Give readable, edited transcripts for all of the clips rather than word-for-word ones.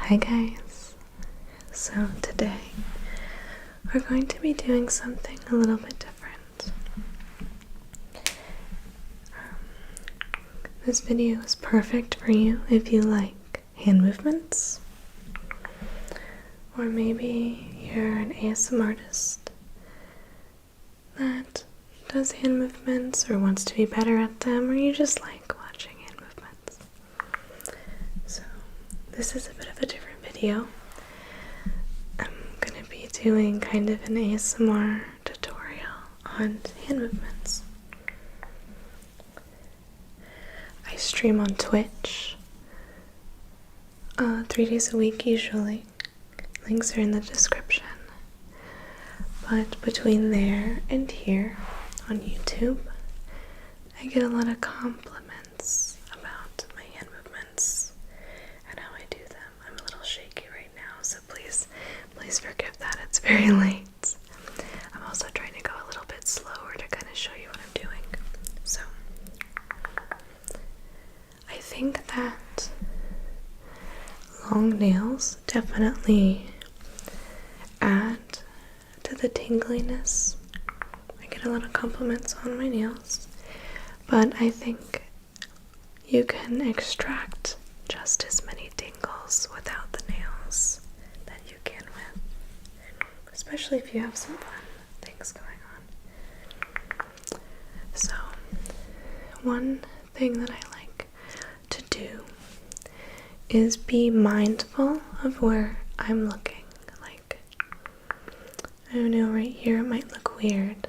Hi guys, so today we're going to be doing something a little bit different. This video is perfect for you if you like hand movements, or maybe you're an ASMR artist that does hand movements or wants to be better at them, or you just like watching hand movements. So this is a bit of a different video. I'm going to be doing kind of an ASMR tutorial on hand movements. I stream on Twitch 3 days a week usually. Links are in the description. But between there and here on YouTube, I get a lot of compliments about my hand movements and how I do them. I'm a little shaky right now, so please forgive that. It's very late. I'm also trying to go a little bit slower to kind of show you what I'm doing. So, I think that long nails definitely add to the tingliness. I get a lot of compliments on my nails, but I think you can extract just as many tingles without the nails that you can with, especially if you have some fun things going on. So, one thing that I like to do is be mindful of where I'm looking. I know right here it might look weird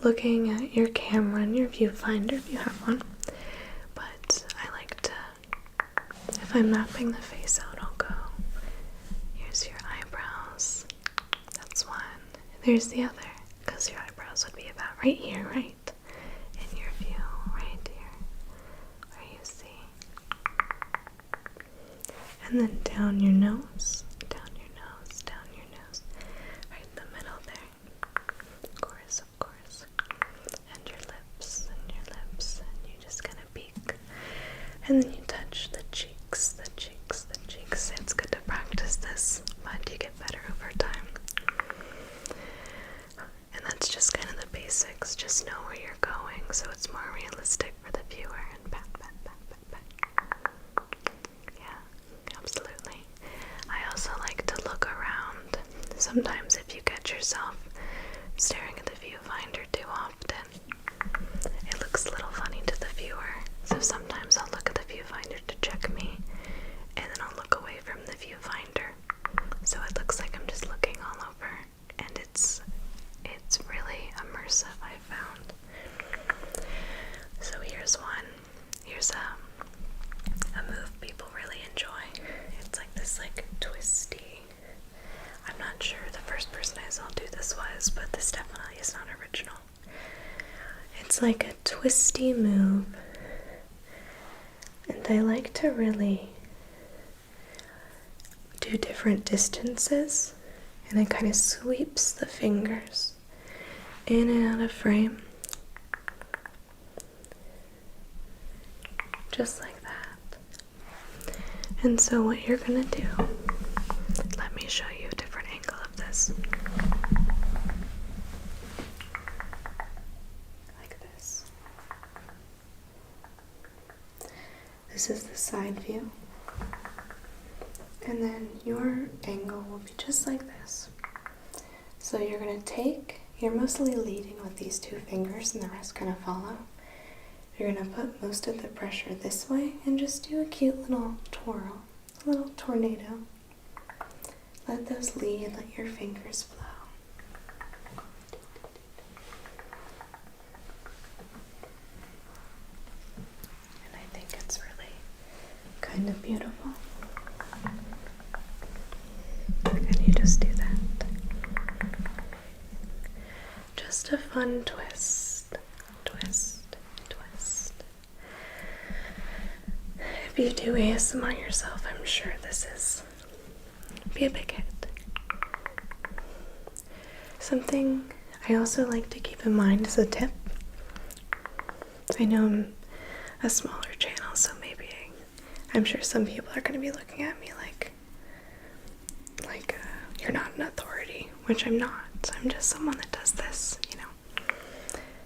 looking at your camera and your viewfinder if you have one, but I like to, if I'm mapping the face out, I'll go, here's your eyebrows, that's one, there's the other, because your eyebrows would be about right here, right, in your view, right here, where you see, and then down your nose, and then you touch the cheeks. It's good to practice this, but you get better over time. And that's just kind of the basics. Just know where you're going so it's more realistic for the viewer. And pat. Yeah, absolutely. I also like to look around. Sometimes if you catch yourself staring at the viewfinder too often, it looks a little funny to the viewer. So sometimes I'll look at the viewfinder to check me, and then I'll look away from the viewfinder, so it looks like I'm just looking all over, and it's really immersive, I found. So here's one. Here's a move people really enjoy. It's like this twisty. I'm not sure the first person I saw do this was, but this definitely is not original. It's like a twisty move. And I like to really do different distances, and it kind of sweeps the fingers in and out of frame, just like that. And so what you're gonna do, let me show you a different angle of this. This is the side view, and then your angle will be just like this. So you're going to you're mostly leading with these two fingers and the rest kind of follow. You're going to put most of the pressure this way and just do a cute little twirl, a little tornado. Let those lead, let your fingers flow. Kind of beautiful. And you just do that. Just a fun twist. If you do ASMR yourself, I'm sure this is be a big hit. Something I also like to keep in mind as a tip. I know I'm a smaller channel, so maybe I'm sure some people are going to be looking at me like, you're not an authority, which I'm not. I'm just someone that does this, you know.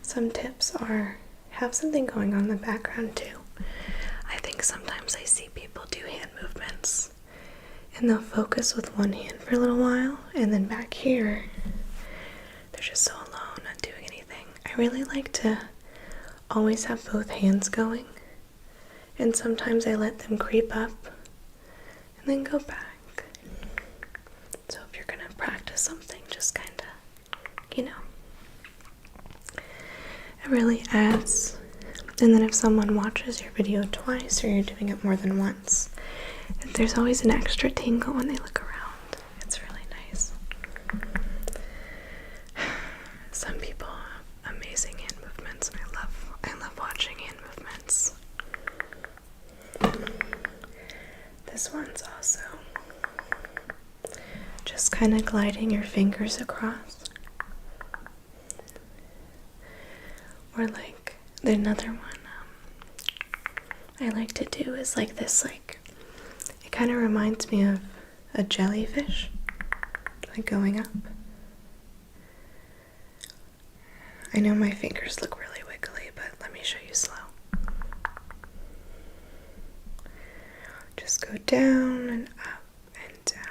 Some tips are have something going on in the background too. I think sometimes I see people do hand movements and they'll focus with one hand for a little while, and then back here they're just so alone, not doing anything. I really like to always have both hands going, and sometimes I let them creep up and then go back. So if you're gonna practice something, just kinda, you know, it really adds. And then if someone watches your video twice or you're doing it more than once, there's always an extra tingle when they look around. It's really nice. Some people have amazing hand movements, and I love watching hand movements. This one's also just kind of gliding your fingers across. Or like another one I like to do is like this, like it kind of reminds me of a jellyfish, like going up. I know my fingers look really wiggly, but let me show you slow. Just go down and up and down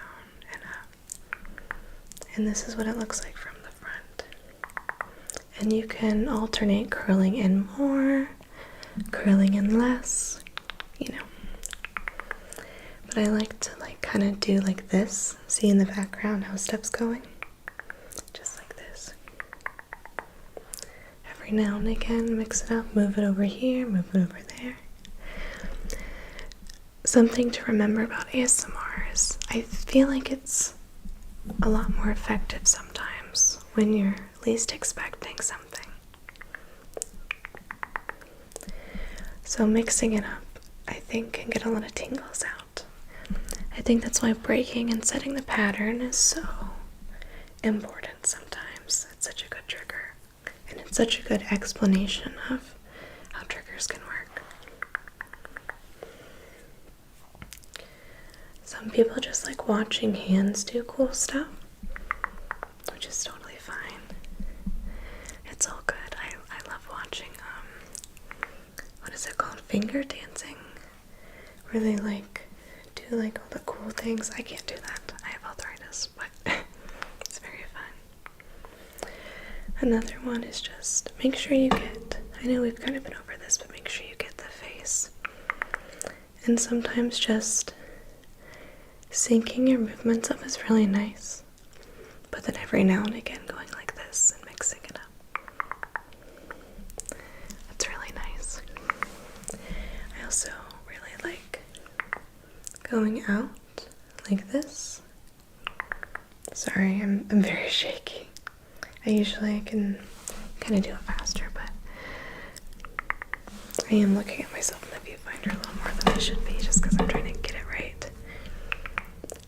and up. And this is what it looks like from the front. And you can alternate curling in more, curling in less, you know. But I like to like kind of do like this. See in the background how stuff's going? Just like this. Every now and again, mix it up, move it over here, move it over there. Something to remember about ASMR is I feel like it's a lot more effective sometimes when you're least expecting something. So mixing it up, I think, can get a lot of tingles out. I think that's why breaking and setting the pattern is so important sometimes. It's such a good trigger, and it's such a good explanation of how triggers can work. Some people just like watching hands do cool stuff, which is totally fine. It's all good. I love watching, what is it called? Finger dancing. Where they like do like all the cool things. I can't do that. I have arthritis, but it's very fun. Another one is just make sure you get, I know we've kind of been over this, but make sure you get the face. And sometimes just syncing your movements up is really nice. But then every now and again going like this and mixing it up. That's really nice. I also really like going out like this. Sorry, I'm very shaky. I can kind of do it faster, but I am looking at myself in the viewfinder a little more than I should be just because I'm trying to get it right.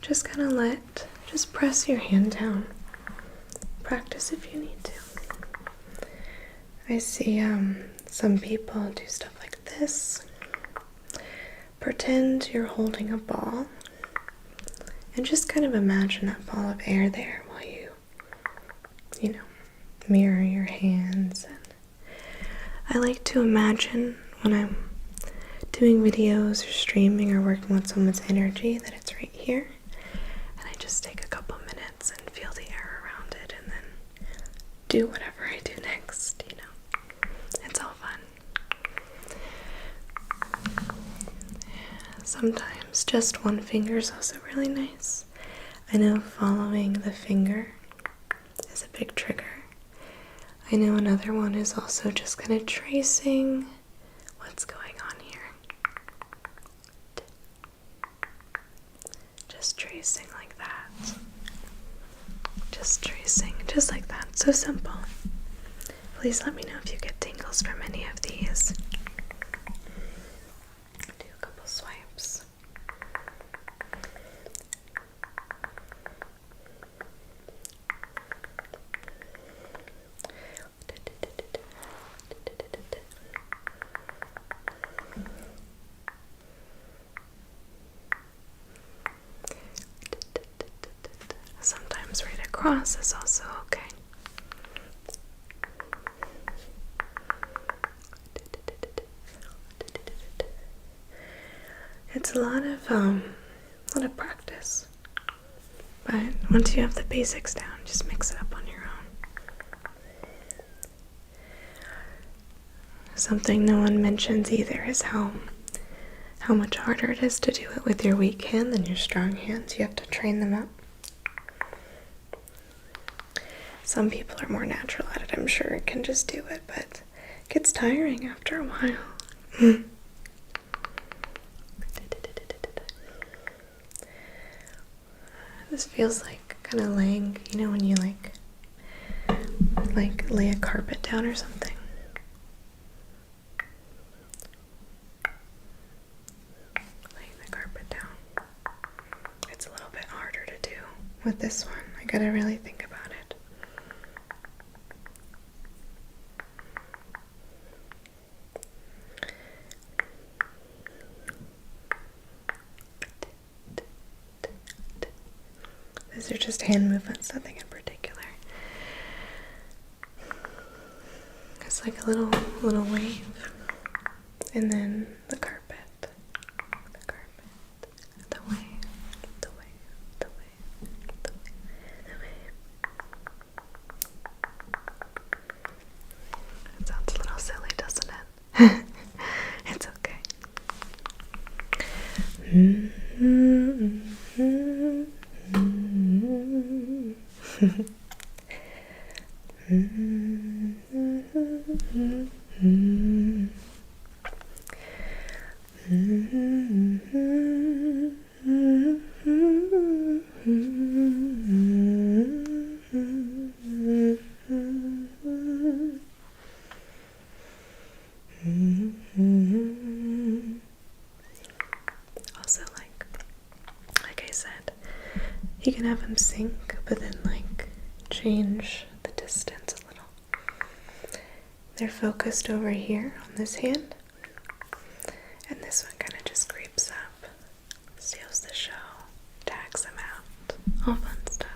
Just kind of just press your hand down. Practice if you need to. I see some people do stuff like this. Pretend you're holding a ball and just kind of imagine that ball of air there while you know, mirror your hands. And I like to imagine when I'm doing videos or streaming or working with someone's energy that it's right here. And I just take a couple minutes and feel the air around it and then do whatever I do next, you know. It's all fun. Sometimes just one finger is also really nice. I know following the finger is a big trigger. I know another one is also just kind of tracing what's going on here. Just tracing like that. Just tracing, just like that. So simple. Please let me know if you get tingles from any of these. Do a couple swipes. Sometimes cross is also okay. It's a lot of practice, but once you have the basics down, just mix it up on your own. Something no one mentions either is how much harder it is to do it with your weak hand than your strong hands. You have to train them up. Some people are more natural at it, I'm sure, and can just do it, but it gets tiring after a while. This feels like kind of laying, you know, when you like lay a carpet down or something. Laying the carpet down. It's a little bit harder to do with this one. I gotta really think about it. These are just hand movements, nothing in particular. It's like a little wave, and then the carpet, the wave, the wave, the wave, the wave, the wave. It sounds a little silly, doesn't it? It's okay. Also, like I said, you can have them sync, but then change the distance a little. They're focused over here on this hand, and this one kind of just creeps up, steals the show, tags them out, all fun stuff.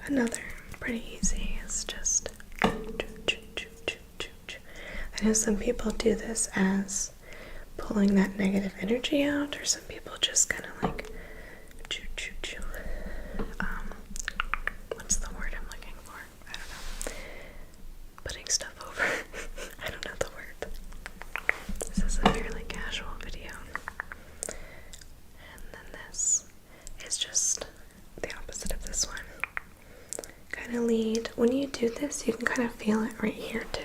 Another pretty easy is just I know some people do this as pulling that negative energy out, or some people just kind of what's the word I'm looking for? I don't know. Putting stuff over. I don't know the word. This is a fairly casual video. And then this is just the opposite of this one. Kind of lead. When you do this, you can kind of feel it right here too.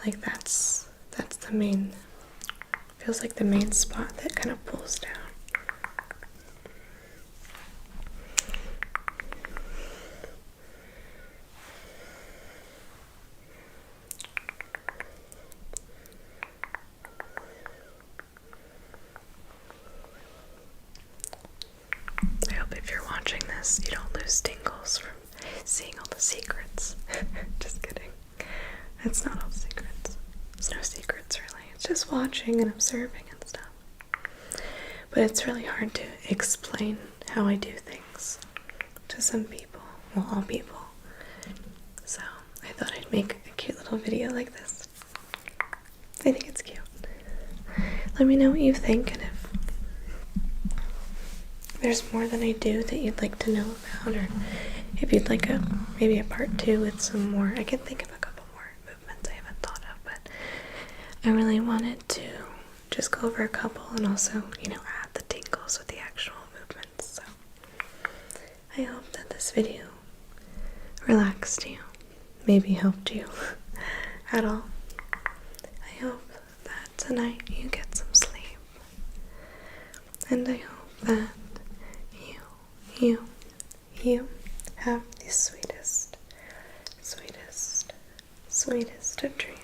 Like that's the main, feels like the main spot that kind of pulls down. I hope if you're watching this, you don't lose tingles from seeing all the secrets. Just kidding. It's not all secrets. There's no secrets really. It's just watching and observing and stuff. But it's really hard to explain how I do things to some people. Well, all people. So I thought I'd make a cute little video like this. I think it's cute. Let me know what you think, and if there's more than I do that you'd like to know about, or if you'd like maybe a part 2 with some more. I can think of a couple more movements I haven't thought of, but I really wanted to just go over a couple and also, add the tingles with the actual movements. So I hope that this video relaxed you, maybe helped you at all. I hope that tonight you get some sleep, and I hope that you have the sweetest of dreams.